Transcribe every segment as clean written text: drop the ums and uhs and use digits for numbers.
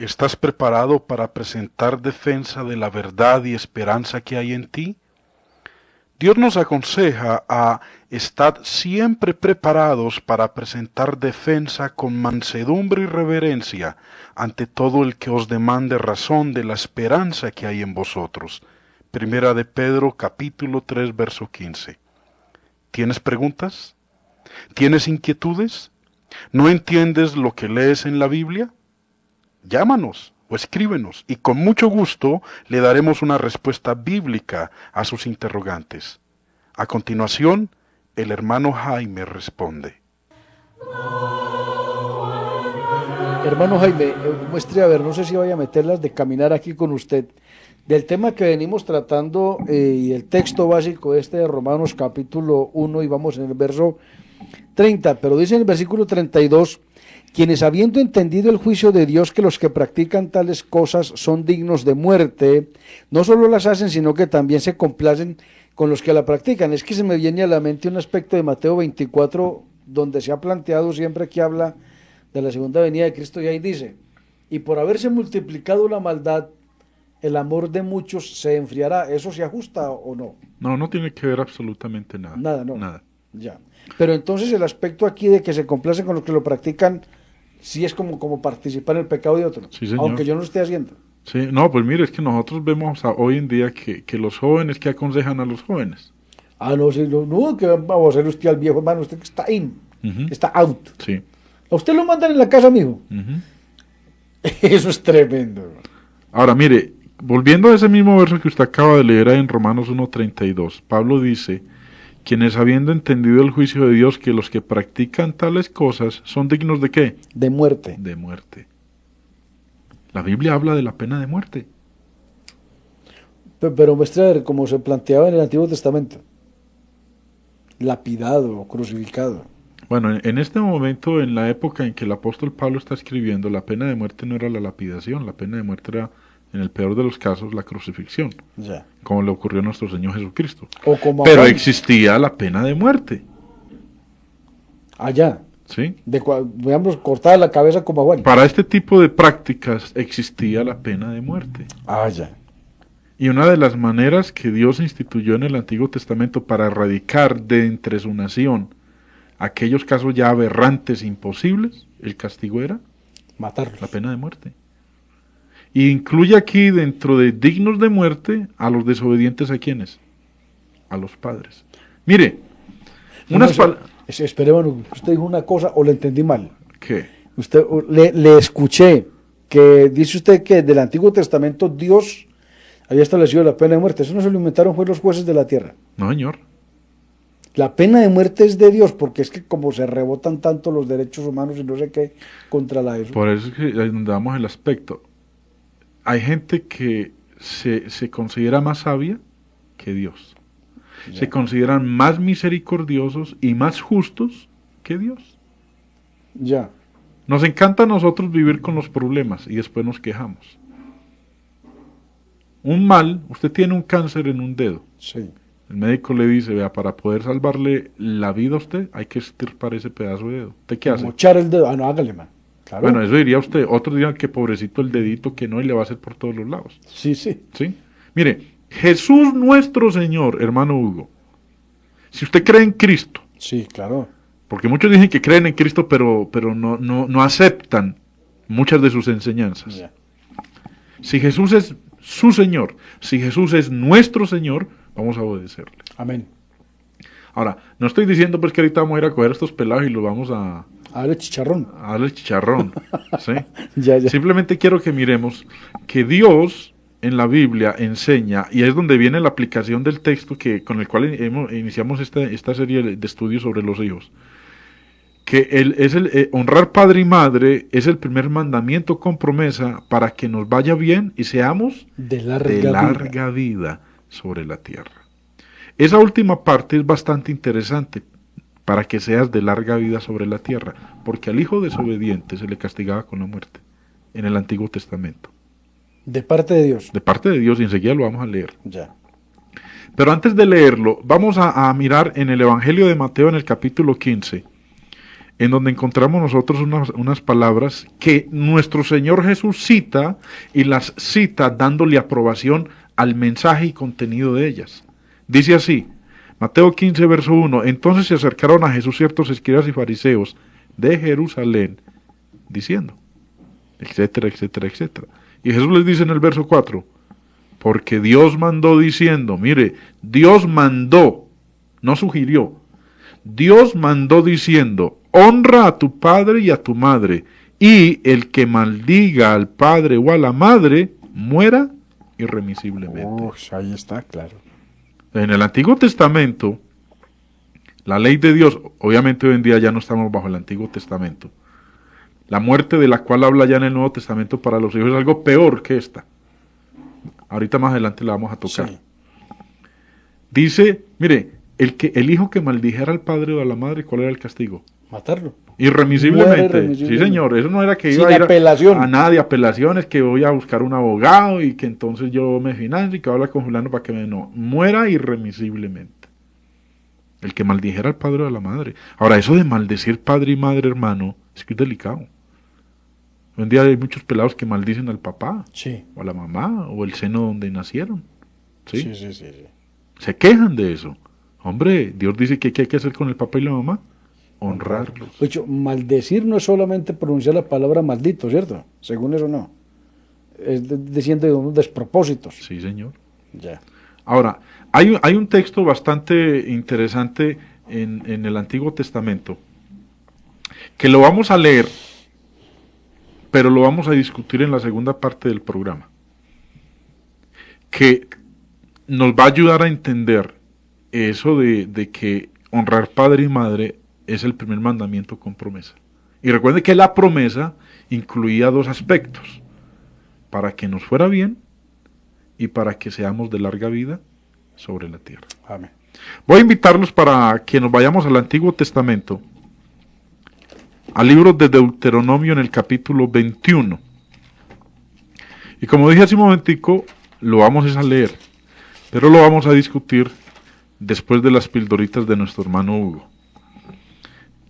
¿Estás preparado para presentar defensa de la verdad y esperanza que hay en ti? Dios nos aconseja a estar siempre preparados para presentar defensa con mansedumbre y reverencia ante todo el que os demande razón de la esperanza que hay en vosotros. Primera de Pedro capítulo 3 verso 15. ¿Tienes preguntas? ¿Tienes inquietudes? ¿No entiendes lo que lees en la Biblia? Llámanos o escríbenos y con mucho gusto le daremos una respuesta bíblica a sus interrogantes. A continuación, el hermano Jaime responde. Hermano Jaime, muestre a ver, no sé si voy a meterlas de caminar aquí con usted. Del tema que venimos tratando y el texto básico de Romanos capítulo 1 y vamos en el verso 30, pero dice en el versículo 32, quienes habiendo entendido el juicio de Dios que los que practican tales cosas son dignos de muerte, no solo las hacen, sino que también se complacen con los que la practican. Es que se me viene a la mente un aspecto de Mateo 24, donde se ha planteado siempre que habla de la segunda venida de Cristo, y ahí dice, y por haberse multiplicado la maldad, el amor de muchos se enfriará. ¿Eso se ajusta o no? No, no tiene que ver absolutamente nada. Nada, no. Nada. Ya. Pero entonces el aspecto aquí de que se complacen con los que lo practican, sí es como participar en el pecado de otro, Sí, señor. aunque yo no lo esté haciendo. Sí, no, pues mire, es que nosotros vemos hoy en día que los jóvenes que aconsejan a los jóvenes. Ah, no, sí, no, que vamos a hacer usted al viejo hermano, usted que está in, está out. Sí. A usted lo mandan en la casa, amigo. Eso es tremendo. Ahora, mire, volviendo a ese mismo verso que usted acaba de leer ahí en Romanos 1:32, Pablo dice, quienes habiendo entendido el juicio de Dios que los que practican tales cosas son dignos de ¿qué? De muerte. De muerte. La Biblia habla de la pena de muerte. Pero muestra a ver cómo se planteaba en el Antiguo Testamento. Lapidado, crucificado. Bueno, en este momento, en la época en que el apóstol Pablo está escribiendo, la pena de muerte no era la lapidación, la pena de muerte era, en el peor de los casos, la crucifixión, Ya. como le ocurrió a nuestro Señor Jesucristo. O como Pero Juan. existía la pena de muerte, Allá. ¿sí? Digamos, cortada la cabeza como a Juan. Para este tipo de prácticas existía la pena de muerte. Ah, ya. Y una de las maneras que Dios instituyó en el Antiguo Testamento para erradicar de entre su nación aquellos casos ya aberrantes, imposibles, el castigo era Matarlos. la pena de muerte. Y incluye aquí dentro de dignos de muerte a los desobedientes, ¿a quiénes? A los padres. Mire, Espere, hermano, usted dijo una cosa o le entendí mal. ¿Qué? Usted le escuché que dice usted que del Antiguo Testamento Dios había establecido la pena de muerte. Eso no se lo inventaron fue los jueces de la tierra. No, señor. La pena de muerte es de Dios, porque es que como se rebotan tanto los derechos humanos y no sé qué contra eso. Por eso es que ahí donde damos el aspecto. Hay gente que se considera más sabia que Dios. Ya. Se consideran más misericordiosos y más justos que Dios. Ya. Nos encanta a nosotros vivir con los problemas y después nos quejamos. Un mal, usted tiene un cáncer en un dedo. Sí. El médico le dice, vea, para poder salvarle la vida a usted hay que extirpar ese pedazo de dedo. ¿Usted qué hace? Mochar el dedo. Ah, no, hágale, man. Claro. Bueno, eso diría usted. Otros dirían que pobrecito el dedito, que no, y le va a hacer por todos los lados. Sí, sí. ¿Sí? Mire, Jesús nuestro Señor, hermano Hugo, si usted cree en Cristo, Sí, claro. porque muchos dicen que creen en Cristo, pero no aceptan muchas de sus enseñanzas. Ya. Si Jesús es su Señor, si Jesús es nuestro Señor, vamos a obedecerle. Amén. Ahora, no estoy diciendo pues que ahorita vamos a ir a coger estos pelados y los vamos a Dale chicharrón. darle chicharrón, ¿sí? Ya. Simplemente quiero que miremos que Dios en la Biblia enseña, y es donde viene la aplicación del texto con el cual iniciamos esta serie de estudios sobre los hijos, que honrar padre y madre es el primer mandamiento con promesa para que nos vaya bien y seamos De de larga larga vida sobre la tierra. Esa última parte es bastante interesante, para que seas de larga vida sobre la tierra, porque al hijo desobediente se le castigaba con la muerte en el Antiguo Testamento. De parte de Dios. De parte de Dios, y enseguida lo vamos a leer. Ya. Pero antes de leerlo, vamos a mirar en el Evangelio de Mateo en el capítulo 15, en donde encontramos nosotros unas palabras que nuestro Señor Jesús cita y las cita dándole aprobación al mensaje y contenido de ellas. Dice así, Mateo 15, verso 1, entonces se acercaron a Jesús ciertos escribas y fariseos de Jerusalén, diciendo, etcétera, etcétera, etcétera. Y Jesús les dice en el verso 4, porque Dios mandó diciendo, mire, Dios mandó, no sugirió, Dios mandó diciendo, honra a tu padre y a tu madre, y el que maldiga al padre o a la madre, muera irremisiblemente. Ahí está, claro. En el Antiguo Testamento, la ley de Dios, obviamente hoy en día ya no estamos bajo el Antiguo Testamento, la muerte de la cual habla ya en el Nuevo Testamento para los hijos es algo peor que esta. Ahorita más adelante la vamos a tocar. Sí. Dice, mire, el hijo que maldijera al padre o a la madre, ¿cuál era el castigo? Matarlo. Irremisiblemente. Sí, señor. Eso no era que iba a ir a nada de apelaciones, que voy a buscar un abogado y que entonces yo me financio y que voy a hablar con fulano para que me... No, muera irremisiblemente. El que maldijera al padre o a la madre. Ahora, eso de maldecir padre y madre, hermano, es que es delicado. Hoy en día hay muchos pelados que maldicen al papá, sí, o a la mamá, o el seno donde nacieron. ¿Sí? Sí. Se quejan de eso. Hombre, Dios dice que ¿qué hay que hacer con el papá y la mamá? Honrarlos. De hecho, maldecir no es solamente pronunciar la palabra maldito, ¿cierto? Según eso no. Es diciendo de unos despropósitos. Sí, señor. Ya. Ahora, hay un texto bastante interesante en el Antiguo Testamento que lo vamos a leer, pero lo vamos a discutir en la segunda parte del programa, que nos va a ayudar a entender eso de que honrar padre y madre es el primer mandamiento con promesa. Y recuerde que la promesa incluía dos aspectos: para que nos fuera bien y para que seamos de larga vida sobre la tierra. Amén. Voy a invitarlos para que nos vayamos al Antiguo Testamento, al libro de Deuteronomio en el capítulo 21. Y como dije hace un momentico, lo vamos a leer, pero lo vamos a discutir después de las pildoritas de nuestro hermano Hugo.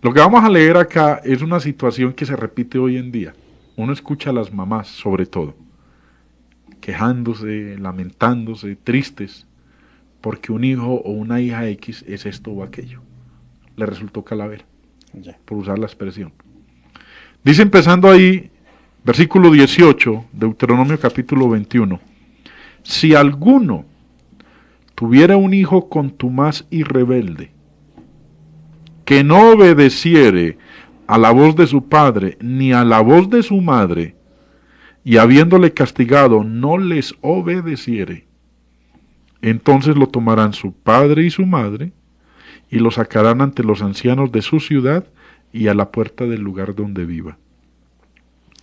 Lo que vamos a leer acá es una situación que se repite hoy en día. Uno escucha a las mamás, sobre todo, quejándose, lamentándose, tristes, porque un hijo o una hija X es esto o aquello. Le resultó calavera, por usar la expresión. Dice, empezando ahí, versículo 18, Deuteronomio capítulo 21, si alguno tuviera un hijo contumaz y rebelde, que no obedeciere a la voz de su padre ni a la voz de su madre, y habiéndole castigado no les obedeciere, entonces lo tomarán su padre y su madre, y lo sacarán ante los ancianos de su ciudad y a la puerta del lugar donde viva.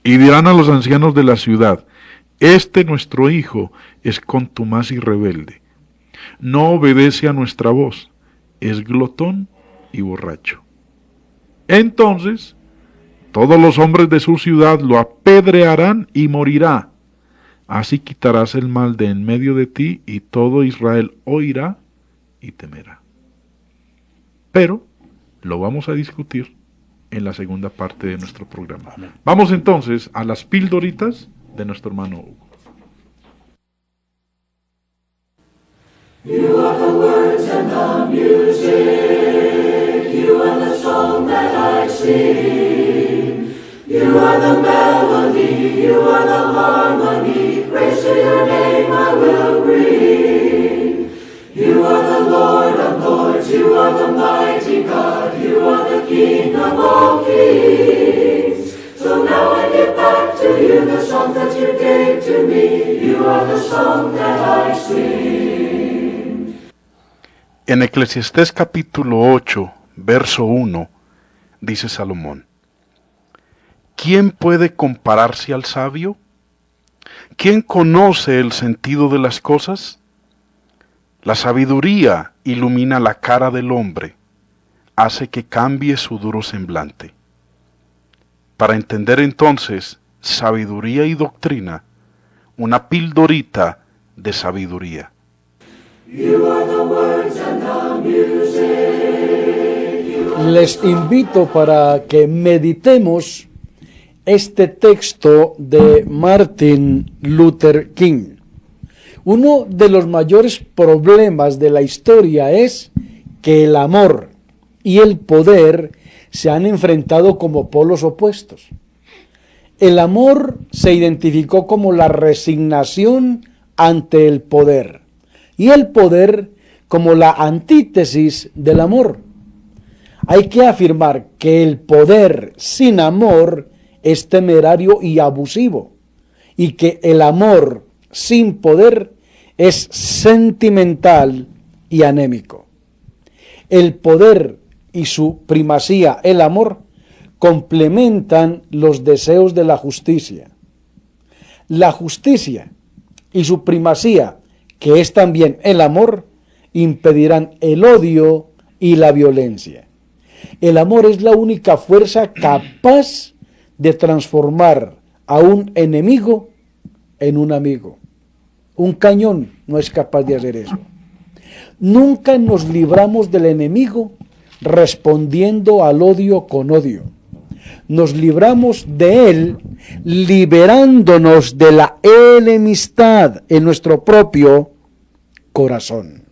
Y dirán a los ancianos de la ciudad, este nuestro hijo es contumaz y rebelde, no obedece a nuestra voz, es glotón y borracho. Entonces todos los hombres de su ciudad lo apedrearán y morirá. Así quitarás el mal de en medio de ti, y todo Israel oirá y temerá. Pero lo vamos a discutir en la segunda parte de nuestro programa. Amén. Vamos entonces a las pildoritas de nuestro hermano Hugo. You are the words and the music, you are the song that I sing, you are the melody, you are the harmony, praise to your name I will bring. You are the Lord of lords, you are the mighty God, you are the King of all kings. So now I give back to you the song that you gave to me, you are the song that I sing. En Eclesiastés capítulo 8, verso 1, dice Salomón, ¿quién puede compararse al sabio? ¿Quién conoce el sentido de las cosas? La sabiduría ilumina la cara del hombre, hace que cambie su duro semblante. Para entender entonces sabiduría y doctrina, una pildorita de sabiduría. You are the words and the music, you Les invito para que meditemos este texto de Martin Luther King. Uno de los mayores problemas de la historia es que el amor y el poder se han enfrentado como polos opuestos. El amor se identificó como la resignación ante el poder y el poder como la antítesis del amor. Hay que afirmar que el poder sin amor es temerario y abusivo, y que el amor sin poder es sentimental y anémico. El poder y su primacía, el amor, complementan los deseos de la justicia. La justicia y su primacía, que es también el amor, impedirán el odio y la violencia. El amor es la única fuerza capaz de transformar a un enemigo en un amigo. Un cañón no es capaz de hacer eso. Nunca nos libramos del enemigo respondiendo al odio con odio. Nos libramos de él liberándonos de la enemistad en nuestro propio corazón.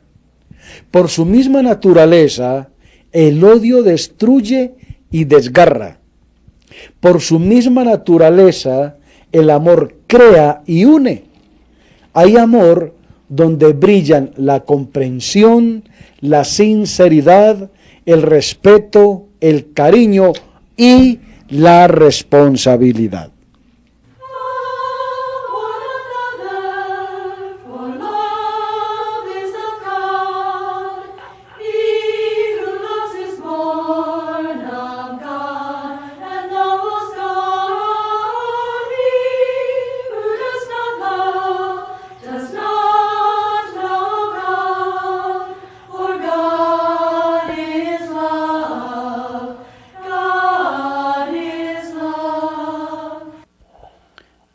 Por su misma naturaleza, el odio destruye y desgarra. Por su misma naturaleza, el amor crea y une. Hay amor donde brillan la comprensión, la sinceridad, el respeto, el cariño y la responsabilidad.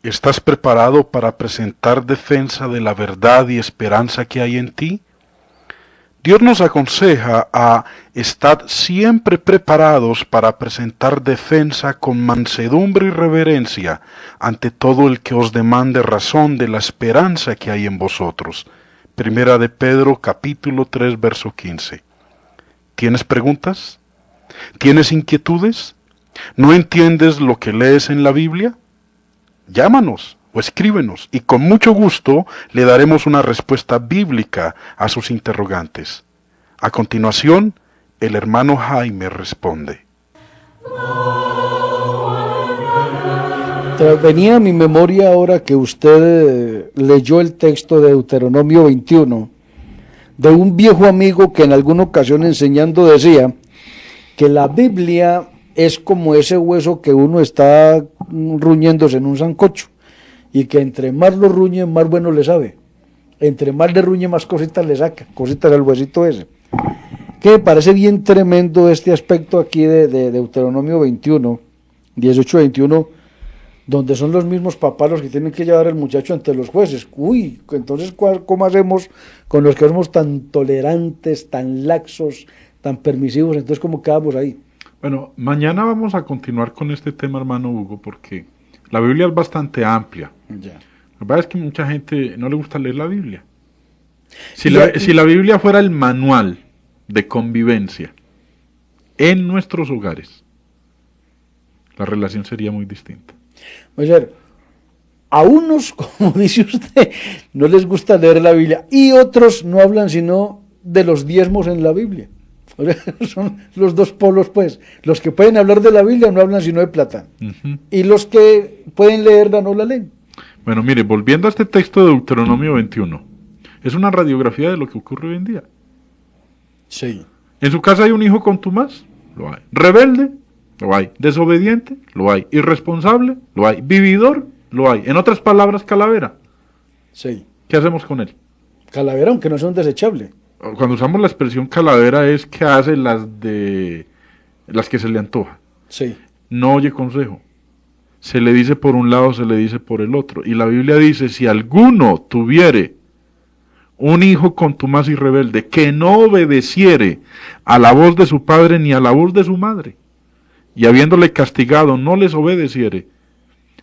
¿Estás preparado para presentar defensa de la verdad y esperanza que hay en ti? Dios nos aconseja a estar siempre preparados para presentar defensa con mansedumbre y reverencia ante todo el que os demande razón de la esperanza que hay en vosotros. Primera de Pedro capítulo 3 verso 15. ¿Tienes preguntas? ¿Tienes inquietudes? ¿No entiendes lo que lees en la Biblia? Llámanos o escríbenos y con mucho gusto le daremos una respuesta bíblica a sus interrogantes. A continuación, el hermano Jaime responde. Venía a mi memoria ahora que usted leyó el texto de Deuteronomio 21, de un viejo amigo que en alguna ocasión enseñando decía que la Biblia es como ese hueso que uno está ruñéndose en un sancocho, y que entre más lo ruñe, más bueno le sabe. Entre más le ruñe, más cositas le saca, cositas al huesito ese. Que me parece bien tremendo este aspecto aquí de Deuteronomio 21, 18-21, donde son los mismos papás los que tienen que llevar al muchacho ante los jueces. Uy, entonces, ¿cómo hacemos con los que somos tan tolerantes, tan laxos, tan permisivos? Entonces, ¿cómo quedamos ahí? Bueno, mañana vamos a continuar con este tema, hermano Hugo, porque la Biblia es bastante amplia. Ya. La verdad es que mucha gente no le gusta leer la Biblia. Si la Biblia fuera el manual de convivencia en nuestros hogares, la relación sería muy distinta. O sea, a unos, como dice usted, no les gusta leer la Biblia, y otros no hablan sino de los diezmos en la Biblia. O sea, son los dos polos, pues. Los que pueden hablar de la Biblia no hablan sino de plata. Uh-huh. Y los que pueden leerla no la leen. Bueno, mire, volviendo a este texto de Deuteronomio 21, es una radiografía de lo que ocurre hoy en día. Sí. ¿En su casa hay un hijo contumaz? Lo hay. ¿Rebelde? Lo hay. ¿Desobediente? Lo hay. ¿Irresponsable? Lo hay. ¿Vividor? Lo hay. En otras palabras, calavera. Sí. ¿Qué hacemos con él? Calavera, aunque no sea un desechable. Cuando usamos la expresión calavera es que hace las que se le antoja. Sí. No oye consejo. Se le dice por un lado, se le dice por el otro. Y la Biblia dice, si alguno tuviere un hijo contumaz y rebelde, que no obedeciere a la voz de su padre ni a la voz de su madre, y habiéndole castigado no les obedeciere.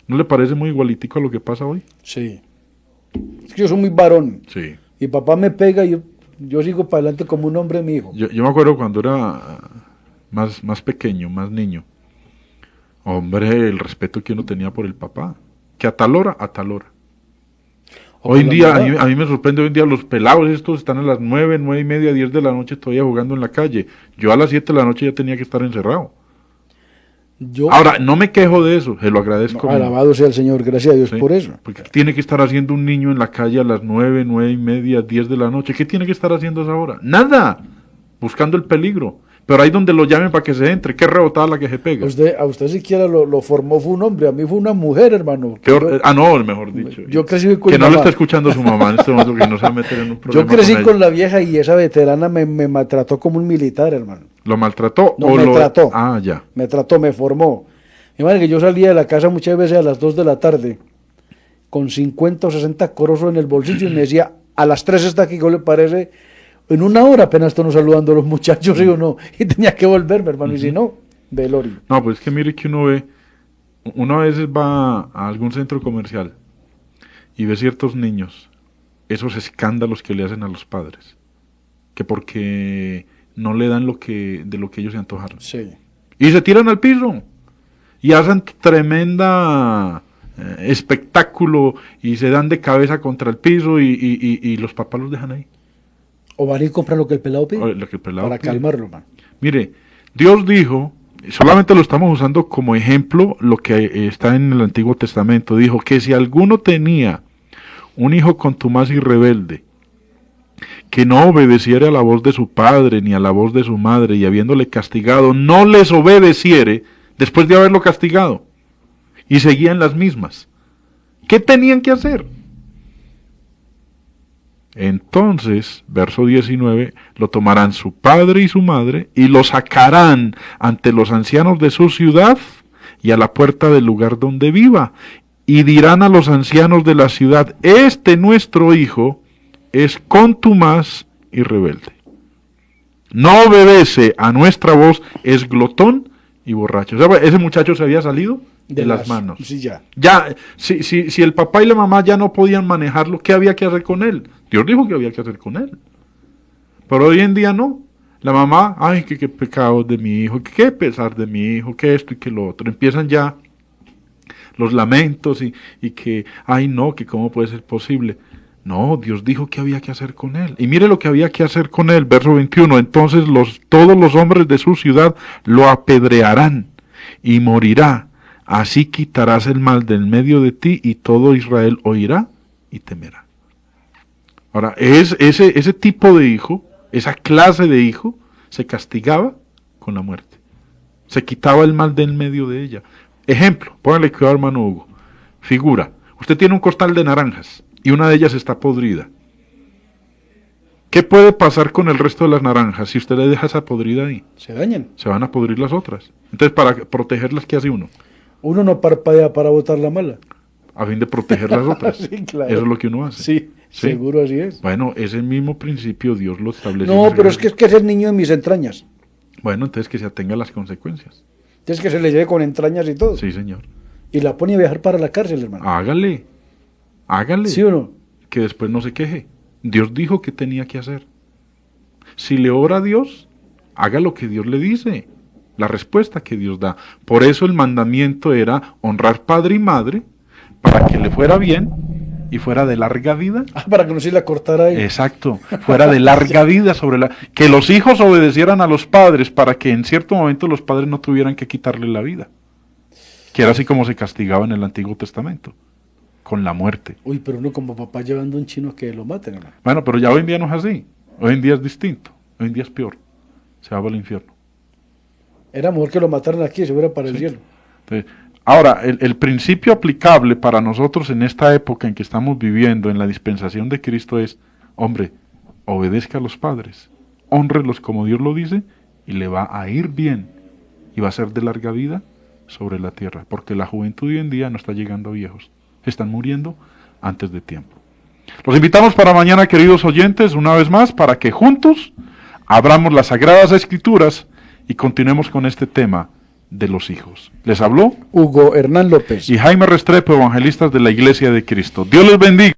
¿No le parece muy igualitico a lo que pasa hoy? Sí. Es que yo soy muy varón. Sí. Y papá me pega y yo sigo para adelante como un hombre, mi hijo. Yo me acuerdo cuando era más pequeño, más niño. Hombre, el respeto que uno tenía por el papá. Que a tal hora, a tal hora. O Hoy en por la día, mamá. a mí me sorprende, hoy en día los pelados estos están a las 9, 9:30, 10 de la noche todavía jugando en la calle. Yo a las 7 de la noche ya tenía que estar encerrado. Yo, Ahora, no me quejo de eso, se lo agradezco. alabado sea el Señor, gracias a Dios Sí, por eso. porque ¿qué tiene que estar haciendo un niño en la calle a las 9, 9:30, 10 de la noche? ¿Qué tiene que estar haciendo a esa hora? Nada, buscando el peligro. Pero ahí donde lo llamen para que se entre, qué rebotada la que se pega. A usted siquiera lo formó fue un hombre, a mí fue una mujer, hermano. No, mejor dicho. Yo crecí con que no mamá. lo está escuchando su mamá en este momento, que no se va a meter en un problema. Yo crecí con con ella. la vieja y esa veterana me maltrató como un militar, hermano. ¿Lo maltrató No, o me lo trató. Ah, ya. Me trató, me formó. Mi madre, que yo salía de la casa muchas veces a las 2 de la tarde con 50 o 60 corosos en el bolsillo y me decía, a las 3 está aquí, ¿qué le parece? En una hora apenas estamos saludando a los muchachos, ¿sí o no? Y tenía que volverme, hermano, y si no, velorio. No, pues es que mire que uno a veces va a algún centro comercial y ve ciertos niños, esos escándalos que le hacen a los padres, que porque no le dan de lo que ellos se antojaron. Sí. Y se tiran al piso y hacen tremenda espectáculo y se dan de cabeza contra el piso y los papás los dejan ahí. O van y compran lo que el pelado pide, Lo que el pelado para pide. calmarlo, hermano. Mire, Dios dijo, solamente lo estamos usando como ejemplo, lo que está en el Antiguo Testamento, dijo que si alguno tenía un hijo contumaz y rebelde, que no obedeciere a la voz de su padre ni a la voz de su madre, y habiéndole castigado, no les obedeciere después de haberlo castigado, y seguían las mismas. ¿Qué tenían que hacer? Entonces, verso 19, lo tomarán su padre y su madre y lo sacarán ante los ancianos de su ciudad y a la puerta del lugar donde viva. Y dirán a los ancianos de la ciudad, este nuestro hijo es contumaz y rebelde. No obedece a nuestra voz, es glotón y borracho. O sea, ese muchacho se había salido de las manos. Sí, ya. Ya, si el papá y la mamá ya no podían manejarlo, ¿qué había que hacer con él? Dios dijo que había que hacer con él. Pero hoy en día no. La mamá, ay, que qué pecado de mi hijo, que qué pesar de mi hijo, que esto y que lo otro. Empiezan ya los lamentos y que, ay no, que cómo puede ser posible. No, Dios dijo que había que hacer con él. Y mire lo que había que hacer con él, verso 21. Entonces todos los hombres de su ciudad lo apedrearán y morirá. Así quitarás el mal del medio de ti y todo Israel oirá y temerá. Ahora, ese tipo de hijo, esa clase de hijo, se castigaba con la muerte. Se quitaba el mal del medio de ella. Ejemplo, póngale cuidado, hermano Hugo. Figura, usted tiene un costal de naranjas y una de ellas está podrida. ¿Qué puede pasar con el resto de las naranjas si usted le deja esa podrida ahí? Se dañan. Se van a podrir las otras. Entonces, para protegerlas, ¿qué hace uno? Uno no parpadea para botar la mala. A fin de proteger las otras. Sí, claro. Eso es lo que uno hace. Sí, ¿Sí? seguro así es. Bueno, ese mismo principio Dios lo establece. No, pero es que es el niño de mis entrañas. Bueno, entonces que se atenga a las consecuencias. Es que se le lleve con entrañas y todo. Sí, señor. Y la pone a viajar para la cárcel, hermano. Hágale. ¿Sí o no? Que después no se queje. Dios dijo que tenía que hacer. Si le ora a Dios, haga lo que Dios le dice. La respuesta que Dios da. Por eso el mandamiento era honrar padre y madre para que le fuera bien y fuera de larga vida. Para que no se la cortara ahí. Exacto, fuera de larga vida que los hijos obedecieran a los padres para que en cierto momento los padres no tuvieran que quitarle la vida. Que era así como se castigaba en el Antiguo Testamento, con la muerte. Uy, pero uno como papá llevando a un chino que lo maten, hermano. Bueno, pero ya hoy en día no es así. Hoy en día es distinto. Hoy en día es peor. Se va al infierno. Era mejor que lo mataran aquí y se fuera para el cielo. Entonces, ahora, el principio aplicable para nosotros en esta época en que estamos viviendo, en la dispensación de Cristo, es, hombre, obedezca a los padres, hónrelos como Dios lo dice, y le va a ir bien, y va a ser de larga vida sobre la tierra, porque la juventud hoy en día no está llegando a viejos, están muriendo antes de tiempo. Los invitamos para mañana, queridos oyentes, una vez más, para que juntos abramos las Sagradas Escrituras y continuemos con este tema de los hijos. Les habló Hugo Hernán López y Jaime Restrepo, evangelistas de la Iglesia de Cristo. Dios les bendiga.